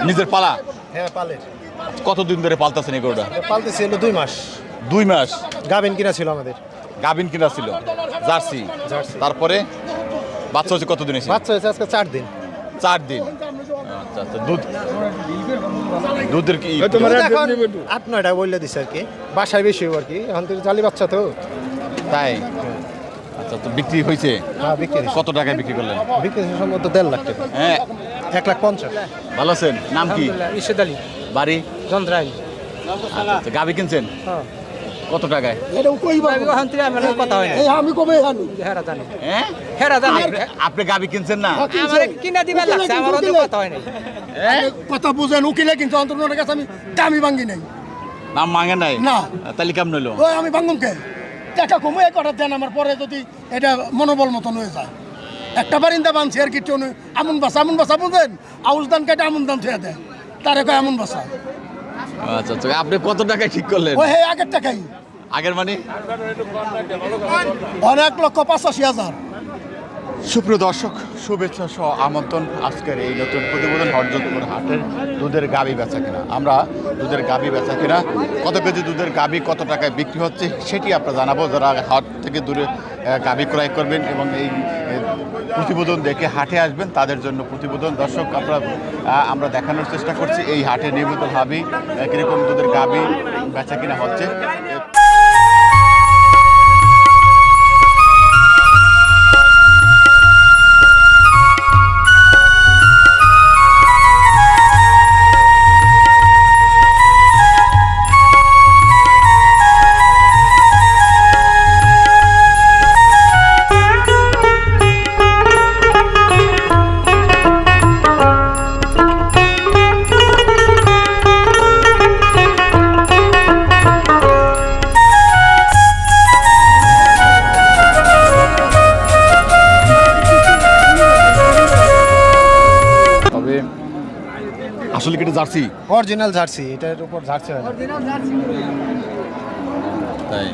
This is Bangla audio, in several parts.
নিজের পালা? হ্যাঁ পালের। কতদিন ধরে পালতেছেন এই গরুটা? পালতেছি হলো 2 মাস। 2 মাস গাভিন কিনা ছিল আমাদের। গাভিন কিনা ছিল, জার্সি। জার্সি। তারপরে বাচ্চা হচ্ছে কতদিন এসে? বাচ্চা হয়েছে আজকে 4 দিন। 4 দিন। আচ্ছা আচ্ছা। দুধের কি এখন 8-9টা বললে দিছে আর কি, বাসায় বেশি আর কি, এখন তো জালি বাচ্চা তো। তাই? আচ্ছা, তো বিক্রি হয়েছে? হ্যাঁ বিক্রি হয়েছে। কত টাকায় বিক্রি করলেন? বিক্রি হয়েছে সম্ভবত 1.5 লাখ টাকা। হ্যাঁ। 1,50,000। ভালো আছেন? নাম কি? ইরশাদ আলী। বাড়ি? চন্দ্রাইল। আচ্ছা, গাভি কিনছেন হ্যাঁ। কত টাকায়? এটাও কইবা এখন থেকে আমার কথা হয় না। এই আমি কবে জানি? হেরা জানি। হ্যাঁ? হেরা জানি। আপনি গাভি কিনছেন না? আমার কিনা দিবা লাগছে, আমার তো কথা হয় না। কথা বুঝেন, উকিলে কিন্তু অন্তরের কাছে আমি দামি ভাঙ্গি নাই। নাম মাঙ্গে নাই? না। তাহলে কেমন হলো? ওই আমি ভাঙ্গুম কে? টাকা কমে কটা দেন আমার, পরে যদি এটা মনোবল মতন হয়ে যায়। একটা বারিন্দা বানছি আর কিছু আমন বাসা বুঝেন, আউশ দান কেটে আমন দান থুয়ে দেয়, তারে কয় আমন বাসা। আচ্ছা আচ্ছা, আপনি কত টাকায় ঠিক করলেন? ওই হে আগের টাকাই। আগের মানে? 1,85,000। সুপ্রিয় দর্শক, শুভেচ্ছা সহ আমন্ত্রণ আজকের এই নতুন প্রতিবেদন হরজতপুর হাটের দুধের গাভী বেচা কেনা। আমরা দুধের গাভী বেচা কেনা, কত কেজি দুধের গাভী কত টাকায় বিক্রি হচ্ছে সেটি আপনারা জানাবো। যারা হাট থেকে দূরে গাভী ক্রয় করবেন এবং এই প্রতিবেদন দেখে হাটে আসবেন তাদের জন্য প্রতিবেদন। দর্শক, আমরা দেখানোর চেষ্টা করছি এই হাটে নিয়মিতভাবেই কীরকম দুধের গাভী বেচা কেনা হচ্ছে। আসলে কি এটা জার্সি? অরিজিনাল জার্সি, এটার উপর জার্সি হয় না। তাই?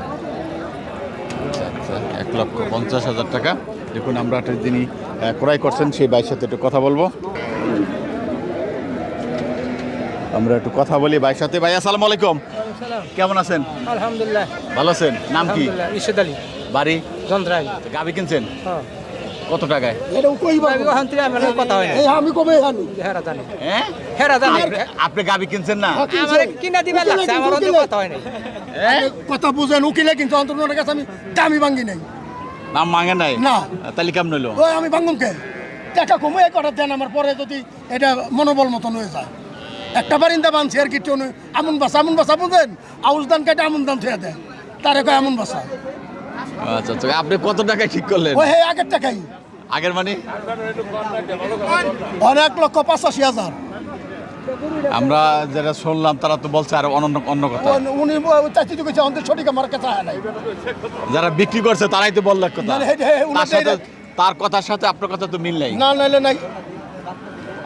আচ্ছা আচ্ছা, 1,50,000 টাকা। দেখুন, আমরা যিনি ক্রয় করছেন সেই ভাইয়ের সাথে একটু কথা বলবো। আমরা একটু কথা বলি ভাইয়ের সাথে। ভাই আসসালামু আলাইকুম, কেমন আছেন? আলহামদুলিল্লাহ ভালো আছেন? নাম কি? ইরশাদ আলী। বাড়ি? চন্দ্রাইল। গাভি কিনছেন হ্যাঁ। কত টাকায়? এটাও কইবা এখন থেকে আমার কথা হয় না। এই আমি কবে জানি? হেরা জানি। হ্যাঁ? হেরা জানি। আপনি গাভি কিনছেন না? আমার কিনা দিবা লাগছে, আমার তো কথা হয় না। কথা বুঝেন, উকিলে কিন্তু অন্তরের কাছে আমি দামি ভাঙ্গি নাই। নাম মাঙ্গে নাই? না। তাহলে কেমন হলো? ওই আমি ভাঙ্গুম কে? টাকা কমে কটা দেন আমার, পরে যদি এটা মনোবল মতন হয়ে যায়। একটা বারিন্দা বানছি আর কিছু আমন বাসা বুঝেন, আউশ দান কেটে আমন দান থুয়ে দেয়, তারে কয় আমন বাসা। আচ্ছা আচ্ছা, আপনি কত টাকায় ঠিক করলেন? ওই হে আগের টাকাই। আগের মানে? 1,85,000। আমরা যারা শুনলাম তারা তো বলছে আর অন্য কথা। উনি চাচ্ছি তো কিছু আমাদের সঠিক আমার কাছে হয় নাই। যারা বিক্রি করছে তারাই তো বলল এক কথা। না, তার সাথে তার কথার সাথে আপনার কথা তো মিল নাই। না নাইলে নাই।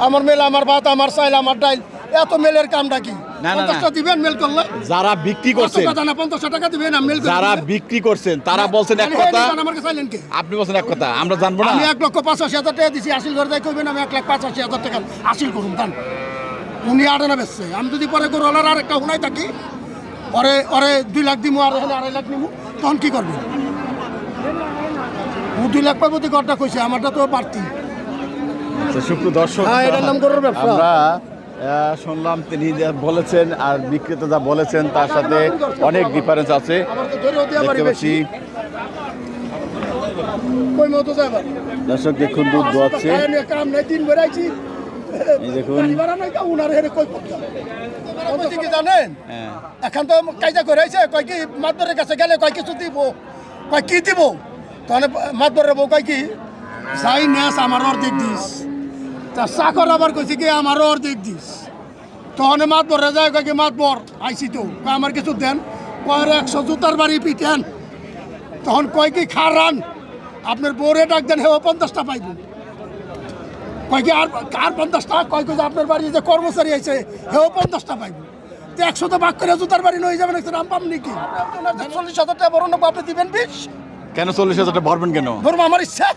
আমার মেল, আমার ভাত, আমার চাইল, আমার ডাইল, এত মেলের কামটা কি? না, না, 50টা দিবেন মেল করলে? যারা বিক্রি করছেন, 50 টাকা দিবেন না মেল করলে? যারা বিক্রি করছেন তারা বলছেন এক কথা, আমার কাছে চাইলেন কে? আপনি বলছেন এক কথা, আমরা জানবো না। আমি 1,85,000 টাকা দিছি, আসিল করে দেয় কইবেন আমি 1,85,000 টাকা আসিল করুন দান। উনি আড়ে না বেচছে, আমি যদি পরে করো আর একটা হুনাই থাকি, ওরে 2 লাখ দিমু আর এখানে 2.5 লাখ নিমু, তখন কি করবেন? ও 2 লাখ পাবো তো ঘরটা কইছে, আমারটা তো বাড়তি। সুপ্রিয় দর্শক, এটার নাম গরুর ব্যবসা। আমরা শুনলাম তিনি যা বলেছেন আর বিক্রেতা যা বলেছেন তার সাথে অনেক ডিফারেন্স আছে। দেখতে পাচ্ছি দর্শক, দেখুন দুধ দোয়াচ্ছে। এই দেখুন, জানেন এখন তো কায়দা করেছে, কয় কি মাতবরের কাছে গেলে কয় কিছু দিব, কয় কি দিব, তাহলে মাতবরের বউ কয় কি যাই নেস আমার অর্ধেক দিস, তা চাকর আবার কইছে কি আমারও অর্ধেক দিস। তখন মাতবরে যায় কয় কি মাতবর আইসি তো, কয় আমার কিছু দেন, কয় 100 জুতার বাড়ি পিটেন। তখন কয় কি খারান আপনার বউরে ডাক দেন, হেও 50টা পাইব। কয় কি আর 50টা, কয় কই আপনার বাড়ি যে কর্মচারী আছে হেও 50টা পাইব। 100 তো ভাগ করে জুতার বাড়ি নই যাবেন, নাম পাম নাকি? 40,000 টাকা বড় না আপনি দিবেন 20? কেন 40,000 টাকা ভরবেন কেন? ধরবো আমার ইচ্ছা।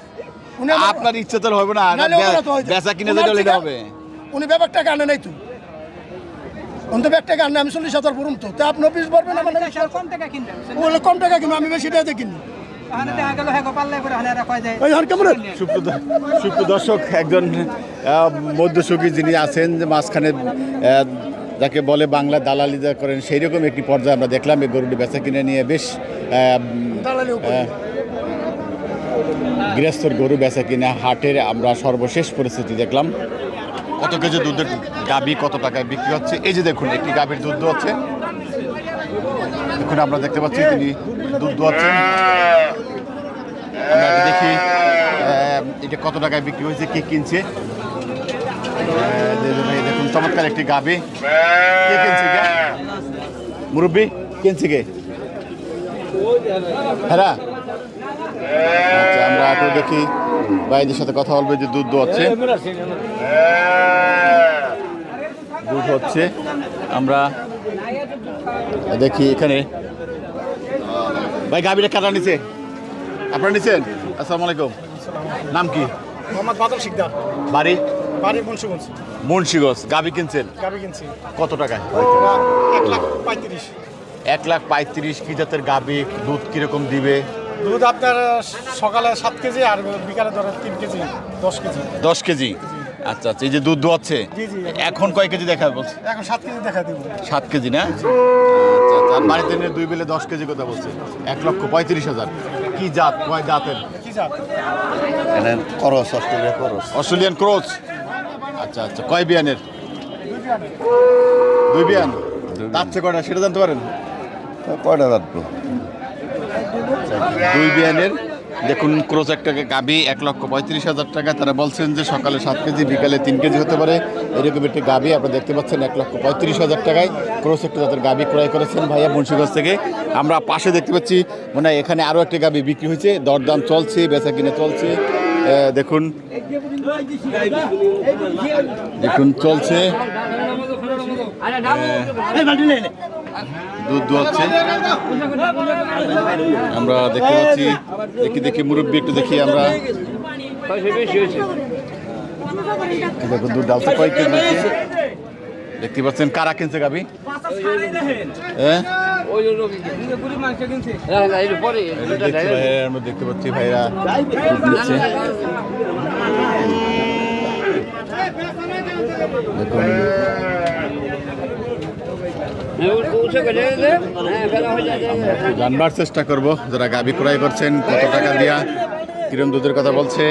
আপনার ইচ্ছা তো হবে না, বেচা কিনে যেটা হলে হবে। উনি ব্যাপার টাকা আনে নাই তো, অন্তত 1 টাকা আনলে আমি 40,000 ভরুম তো তা আপনি 20 ভরবেন আমার কম টাকা কিনবেন বলে কম টাকা কিনবো আমি বেশি টাকা কিনি তাহলে দেখা গেল হ্যাঁ পাল্লে করে হালে রাখা যায় ওই হর কেমন সুপ্রদর্শক একজন মধ্যসুখী যিনি আছেন যে মাঝখানে যাকে বলে বাংলা দালালি যা করেন সেই রকম একটি পর্যায়ে আমরা দেখলাম এই গরুটি বেচা কিনে নিয়ে বেশ গৃহস্থর গরু বেচা কিনে হাটের আমরা সর্বশেষ পরিস্থিতি দেখলাম কত কেজি দুধের গাভী কত টাকায় বিক্রি হচ্ছে এই যে দেখুন একটি গাভীর দুধ হচ্ছে এখন আমরা দেখতে পাচ্ছি তিনি দুধ দোয়াচ্ছেন আমরা একটু দেখি এটা কত টাকায় বিক্রি হয়েছে কি কিনছে দেখুন চমৎকার একটি গাভী কে কিনছে কে মুরব্বী কিনছে কে হ্যাঁ আচ্ছা আমরা একটু দেখি ভাইদের সাথে কথা বলবো যে দুধ দোয়াচ্ছে দুধ হচ্ছে আমরা দেখি এখানে ভাই গাভীটা কাটা নিছে আপনারা নিছেন আসসালামু আলাইকুম নাম কি মোহাম্মদ বাদল শিকদার বাড়ি বাড়ি মুন্সিগঞ্জ মুন্সিগঞ্জ গাভী কিনছেন গাবি কিনছি কত টাকায় 1,35,000 1,35,000 কি জাতের গাভী দুধ কিরকম দিবে দুধ আপনার সকালে 7 কেজি আর বিকালে ধরো 3 কেজি 10 কেজি 10 কেজি আচ্ছা আচ্ছা এই যে দুধ দোয়াচ্ছে জি, জি। এখন কয় কেজি দেখা বলছে এখন 7 কেজি দেখা দিব 7 কেজি না আচ্ছা আচ্ছা আর বাড়িতে নিয়ে 2 বেলে 10 কেজি কথা বলছে 1,35,000 কি জাত কয় জাতের কি জাত করস অস্ট্রেলিয়া করস অস্ট্রেলিয়ান ক্রস আচ্ছা আচ্ছা কয় বিয়ানের 2 বিয়ান দাঁতছে কয়টা সেটা জানতে পারেন কয়টা রাখবো 2 বিয়ানের দেখুন ক্রস একটা গাভী 1,35,000 টাকা তারা বলছেন যে সকালে 7 কেজি বিকালে 3 কেজি হতে পারে এরকম একটি গাভী আপনারা দেখতে পাচ্ছেন 1,35,000 টাকায় ক্রস একটা জাতের গাভী ক্রয় করেছেন ভাইয়া মুন্সিগঞ্জ থেকে আমরা পাশে দেখতে পাচ্ছি মানে এখানে আরও একটি গাভী বিক্রি হয়েছে দরদাম চলছে বেচা কিনে চলছে দেখুন দেখুন চলছে দুধ দোয়াচ্ছে আমরা দেখতে পাচ্ছি দেখি দেখি মুরব্বী একটু দেখি আমরা দেখুন দুধ ডালছে কয় কেজি হচ্ছে? দেখতে পাচ্ছেন কারা কিনছে গাবি হ্যাঁ আমরা দেখতে পাচ্ছি ভাইরা দুধ নিচ্ছে। দেখুন জানবার চেষ্টা করব যারা গাভী ক্রয় করছেন কত টাকা দিয়া কিরম দুধের কথা বলছে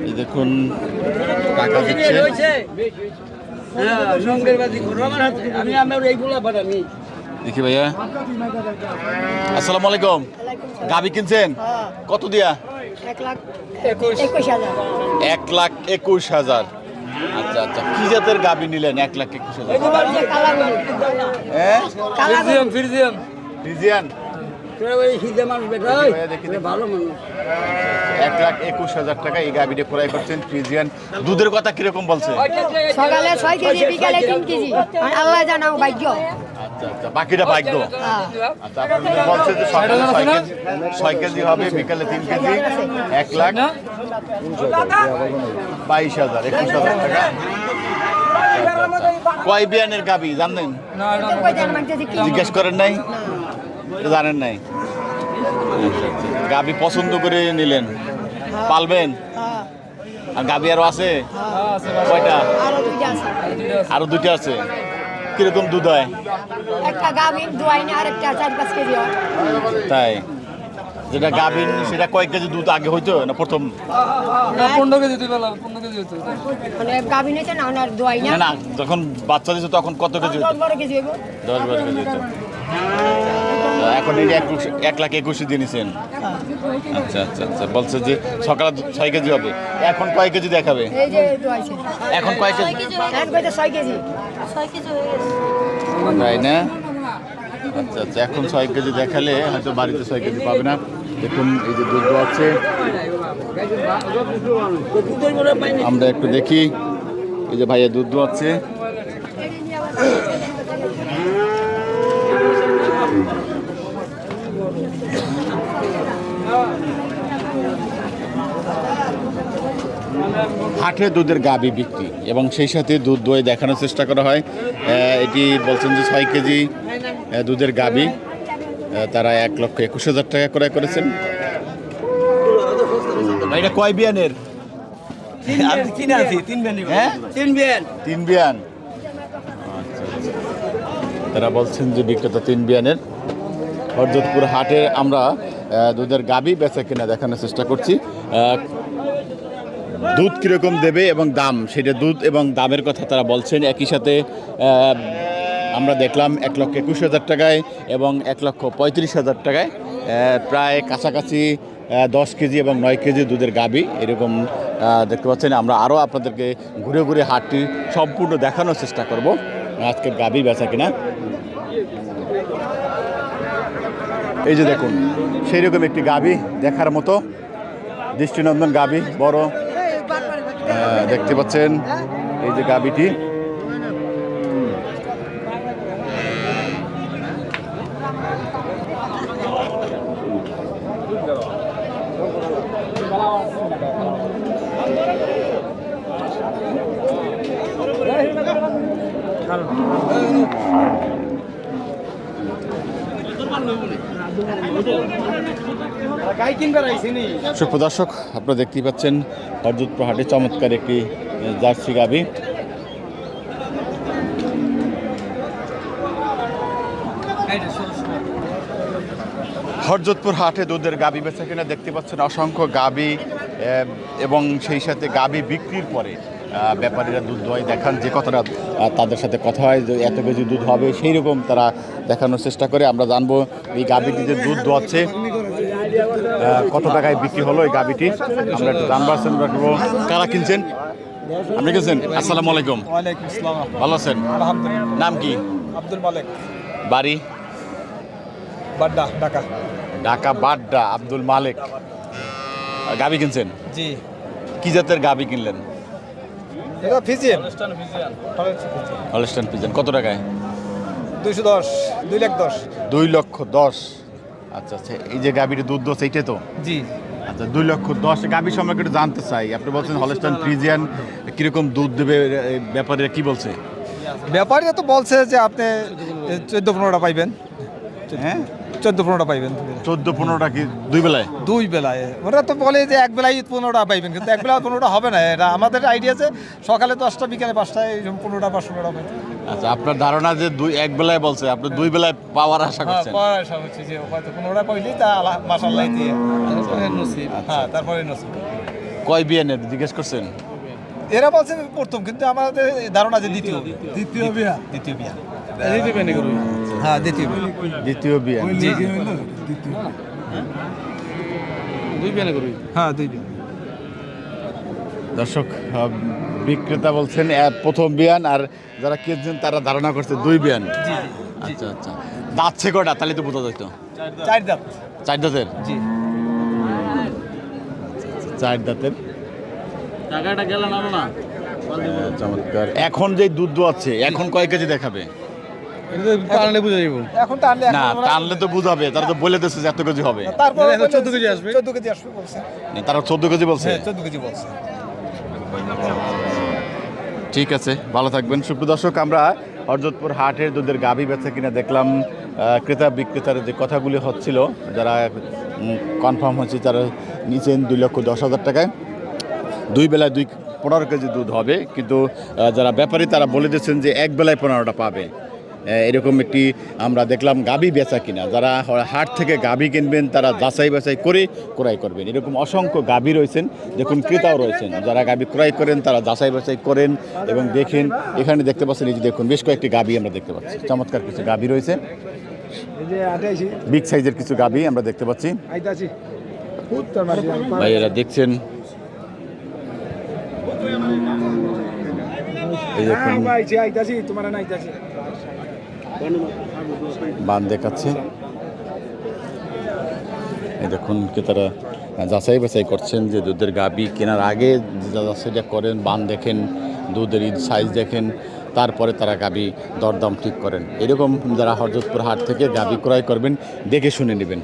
এই দেখুন টাকা দিচ্ছে দেখি ভাইয়া আসসালামু আলাইকুম গাভী কিনছেন কত দিয়া 1,21,000 আচ্ছা আচ্ছা কি জাতের গাভী নিলেন 1,21,000 হ্যাঁ ফ্রিজিয়ান 1,21,000 টাকা এই গাভীটা ক্রয় করছেন ফ্রিজিয়ান দুধের কথা কিরকম বলছে সকালে 6 কেজি বিকালে 3 কেজি আল্লাহ জানাও ভাগ্য আচ্ছা আচ্ছা বাকিটা ভাগ্য আচ্ছা আপনাদের বলছে যে সকালে 6 কেজি হবে বিকালে 3 কেজি 1,22,000 21,000 টাকা কয় বিয়ানের গাভী জানেন জিজ্ঞেস করেন নাই জানেন নাই গাভী পছন্দ করে নিলেন পালবেন আর গাভী আরো আছে কয়টা আরো দুইটা আছে কিরকম দুধ হয় একটা গাভীর দুয়াই না আর একটা 4-5 কেজি হয় তাই যেটা গাভীর সেটা কয়েক কেজি দুধ আগে হইতো না প্রথম 15 কেজি তুই বলা 15 কেজি হতো মানে গাভী নিতে না আর দুয়াই না না না যখন বাচ্চা দিছে তখন কত কেজি হতো 12 কেজি হইব 10-12 কেজি হতো এখন এই 1,21,000 দিয়ে নিছেন আচ্ছা আচ্ছা আচ্ছা বলছে যে সকালে 6 কেজি হবে এখন কয় কেজি দেখাবে এই যে দুয়াইছে এখন কয় কেজি এক কইতে 6 কেজি 6 কেজি হয়ে গেছে তাই না আচ্ছা আচ্ছা এখন 6 কেজি দেখালে হয়তো বাড়িতে 6 কেজি পাবে না দেখুন এই যে দুধ আছে আমরা একটু দেখি এই যে ভাইয়া দুধ আছে হাটে দুধের গাবি বিক্রি এবং সেই সাথে দুধ দই দেখানোর চেষ্টা করা হয়। এটি বলছেন যে 6 কেজি দুধের গাবি তারা 1,21,000 টাকা ক্রয় করেছেন। এটা কয় বিয়ানের? আমি কিনে আছি 3 বিয়ান। হ্যাঁ 3 বিয়ান। 3 বিয়ান। আচ্ছা, তারা বলছেন যে বিক্রেতা 3 বিয়ানের। হরজতপুর হাটে আমরা দুধের গাবি বেচা কিনা দেখানোর চেষ্টা করছি। দুধ কীরকম দেবে এবং দাম, সেটা দুধ এবং দামের কথা তারা বলছেন। একই সাথে আমরা দেখলাম 1,21,000 টাকায় এবং 1,35,000 টাকায় প্রায় কাছাকাছি 10 কেজি এবং 9 কেজি দুধের গাবি এরকম দেখতে পাচ্ছেন। আমরা আরও আপনাদেরকে ঘুরে ঘুরে হাটটি সম্পূর্ণ দেখানোর চেষ্টা করব আজকের গাবি বেচা কিনা। এই যে দেখুন সেই রকম একটি গাবি দেখার মতো দৃষ্টিনন্দন গাবি, বড় দেখতে পাচ্ছেন এই যে গাবিটি। সুপ্রদর্শক আপনারা দেখতেই পাচ্ছেন হরজতপুর হাটে চমৎকার একটি জার্সি গাবি। হরজতপুর হাটে দুধের গাবি বেচা কিনা দেখতে পাচ্ছেন অসংখ্য গাবি এবং সেই সাথে গাবি বিক্রির পরে ব্যাপারীরা দুধ দই দেখান যে কতটা তাদের সাথে কথা হয় যে এত কেজি দুধ হবে সেই রকম তারা দেখানোর চেষ্টা করে। আমরা জানবো এই গাবিটি যে দুধ দোয়াচ্ছে কত টাকায় বিক্রি হলো এই গাবিটি আমরা একটু জানবার চেষ্টা করবো। কারা কিনছেন? আপনি কিনছেন? আসসালামু আলাইকুম। ওয়ালাইকুম আসসালাম। ভালো আছেন? আলহামদুলিল্লাহ। নাম কি? আব্দুল মালিক, বাড়ি? বাড্ডা, ঢাকা। ঢাকা বাড্ডা। আব্দুল মালিক গাবি কিনছেন? জি। কি জাতের গাবি কিনলেন? এটা ফিজিয়ান। Holstein Friesian. কত টাকায়? 210, 2,10,000। 2,10,000। আচ্ছা আচ্ছা, এই যে গাবির দুধ দোষ এইটাই তো? জি। আচ্ছা, 2,10,000 গাবির সম্পর্কে একটু জানতে চাই। আপনি বলছেন হলস্টাইন ফ্রিজিয়ান, কিরকম দুধ দেবে ব্যাপারীরা কি বলছে? ব্যাপারীরা তো বলছে যে আপনি 14-15টা পাইবেন। হ্যাঁ 14-15টা পাইবেন। 14-15টা কি দুই বেলায়? 2 বেলায়। ওরা তো বলে যে এক বেলায় 15টা পাইবেন, কিন্তু এক বেলা 15টা হবে না। এটা আমাদের আইডিয়া আছে সকালে 10টা বিকালে 5টায় 15টা বা 16টা পাইবেন। আচ্ছা, আপনার ধারণা যে এক বেলায় বলছে, আপনি 2 বেলায় পাওয়ার আশা হ্যাঁ, করছেন? পাওয়ার আশা হচ্ছে যে হয়তো 15টা পাইলে তা মাশাআল্লাহ দিয়ে নসিব। হ্যাঁ, তারপরে নসিব। কয় বিয়ানের জিজ্ঞেস করছেন? এরা বলছে প্রথম, কিন্তু আমাদের ধারণা যে দ্বিতীয় বিয়া। হ্যাঁ, দ্বিতীয় বিয়া। দ্বিতীয় বিয়ান। জি জি। হ্যাঁ, 2 বিয়া। দর্শক বিক্রেতা বলছেন প্রথম বিয়ান, আর যারা কিনছেন তারা ধারণা করছে 2 বিয়ান। আচ্ছা আচ্ছা, দাঁতছে কটা? তাহলে তো বোঝা যেত। 4 দাঁত। 4 দাঁতের? জি। 4 দাঁতের। টাকাটা গেল না। চমৎকার। এখন যে দুধ দোয়াচ্ছে এখন কয় কেজি দেখাবে? টানলে বুঝে যাবো। এখন টানলে না, টানলে তো বুঝাবে, তারা তো বলে দিচ্ছে যে এত কেজি হবে। তারপরে 14 কেজি আসবে। 14 কেজি আসবে বলছে। তারা 14 কেজি বলছে? হ্যাঁ, 14 কেজি বলছে। ঠিক আছে, ভালো থাকবেন। সুপ্রদর্শক, আমরা হরজতপুর হাটের দুধের গাভী বেচা কিনা দেখলাম। ক্রেতা বিক্রেতার যে কথাগুলি হচ্ছিল, যারা কনফার্ম হচ্ছে তারা নিচেন 2,10,000 টাকায় 2 বেলায় 15 কেজি দুধ হবে। কিন্তু যারা ব্যাপারী তারা বলে দিচ্ছেন যে এক বেলায় 15টা পাবে। এরকম একটি আমরা দেখলাম গাভী বেচা কিনা। যারা হাট থেকে গাভী কিনবেন তারা যাচাই বাছাই করে ক্রয় করবেন। এরকম অসংখ্য গাভী রয়েছেন, দেখুন ক্রেতাও রয়েছেন। যারা গাভী ক্রয় করেন তারা যাচাই বাছাই করেন এবং দেখেন। এখানে দেখতে পাচ্ছেন এই যে দেখুন বেশ কয়েকটি গাভী আমরা দেখতে পাচ্ছি। চমৎকার কিছু গাভী রয়েছে, বিগ সাইজের কিছু গাভী আমরা দেখতে পাচ্ছি। ভাইয়েরা দেখছেন, এই দেখুন বান দেখাচ্ছে। এই দেখুন ক্রেতারা যাচাই বাছাই করছেন যে দুধের গাভী কেনার আগে যাচাইটা করেন, বান দেখেন, দুধের সাইজ দেখেন, তারপরে তারা গাভী দরদাম ঠিক করেন। এরকম যারা হরজতপুর হাট থেকে গাভী ক্রয় করবেন দেখে শুনে নেবেন।